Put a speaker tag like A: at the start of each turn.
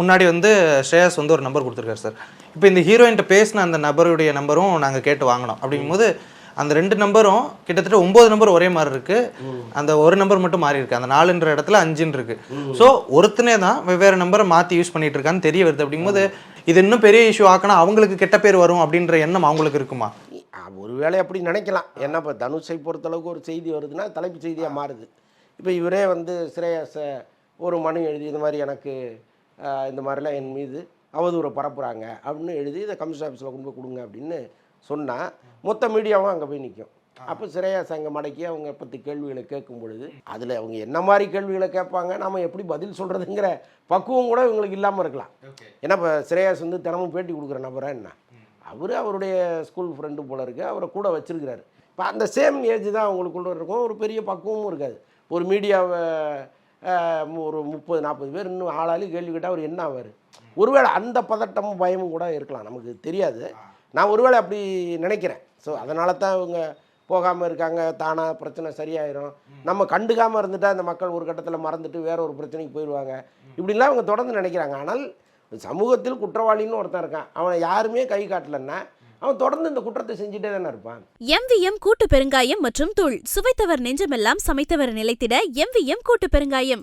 A: முன்னாடி வந்து ஸ்ரேயாஸ் வந்து ஒரு நம்பர் கொடுத்துருக்காரு சார். இப்போ இந்த ஹீரோயின்ட்ட பேசின அந்த நபருடைய நம்பரும் நாங்கள் கேட்டு வாங்கினோம். அப்படிங்கும்போது அந்த 2 நம்பரும் கிட்டத்தட்ட 9 நம்பர் ஒரே மாதிரி இருக்கு. அந்த ஒரு நம்பர் மட்டும் மாறி இருக்கு. அந்த 4ன்ற இடத்துல 5ன்னு இருக்கு. ஸோ ஒருத்தனே தான் வெவ்வேறு நம்பரை மாற்றி யூஸ் பண்ணிட்டு இருக்கான்னு தெரிய வருது. அப்படிங்கும்போது இது இன்னும் பெரிய இஷ்யூ ஆக்கினா அவங்களுக்கு கெட்ட பேர் வரும் அப்படின்ற எண்ணம் அவங்களுக்கு இருக்குமா?
B: ஒருவேளை அப்படி நினைக்கலாம். ஏன்னா இப்போ தனுஷை பொறுத்தளவுக்கு ஒரு செய்தி வருதுன்னா தலைப்பு செய்தியாக மாறுது. இப்போ இவரே வந்து ஸ்ரேயாஸை ஒரு மனு எழுதி இந்த மாதிரி எனக்கு இந்த மாதிரிலாம் என் மீது அவதூறை பரப்புகிறாங்க அப்படின்னு எழுதி இதை கமிஷன் ஆஃபீஸில் கொண்டு போய் கொடுங்க அப்படின்னு சொன்னால் மொத்த மீடியாவும் அங்கே போய் நிற்கும். அப்போ ஸ்ரேயாஸ் அங்கே மடக்கி அவங்க பற்றி கேள்விகளை கேட்கும் பொழுது அதில் அவங்க என்ன மாதிரி கேள்விகளை கேட்பாங்க, நம்ம எப்படி பதில் சொல்கிறதுங்கிற பக்குவம் கூட இவங்களுக்கு இல்லாமல் இருக்கலாம். ஏன்னா இப்போ ஸ்ரேயாஸ் வந்து தினமும் பேட்டி கொடுக்குற நபராக என்ன, அவருடைய ஸ்கூல் ஃப்ரெண்டு போல இருக்குது, அவரை கூட வச்சுருக்கிறாரு. இப்போ அந்த சேம் ஏஜ் தான் அவங்களுக்குள்ள இருக்கும். ஒரு பெரிய பக்குவமும் இருக்காது. ஒரு மீடியாவை ஒரு 30-40 பேர் இன்னும் ஆளாளி கேள்வி கேட்டால் அவர் என்ன ஆவார்? ஒருவேளை அந்த பதட்டமும் பயமும் கூட இருக்கலாம், நமக்கு தெரியாது. நான் ஒருவேளை அப்படி நினைக்கிறேன். ஸோ அதனால தான் இவங்க போகாமல் இருக்காங்க. தானாக பிரச்சனை சரியாயிரும், நம்ம கண்டுக்காமல் இருந்துட்டால் அந்த மக்கள் ஒரு கட்டத்தில் மறந்துட்டு வேற ஒரு பிரச்சனைக்கு போயிடுவாங்க, இப்படிலாம் அவங்க தொடர்ந்து நினைக்கிறாங்க. ஆனால் சமூகத்தில் குற்றவாளின்னு ஒருத்தன் இருக்கான், அவனை யாருமே கை காட்டலன்னா அவன் தொடர்ந்து இந்த குற்றத்தை செஞ்சுட்டே தானே இருப்பான்.
C: MVM கூட்டு பெருங்காயம் மற்றும் தூள் சுவைத்தவர் நெஞ்சமெல்லாம் சமைத்தவர் நிலைத்திட MVM கூட்டு பெருங்காயம்.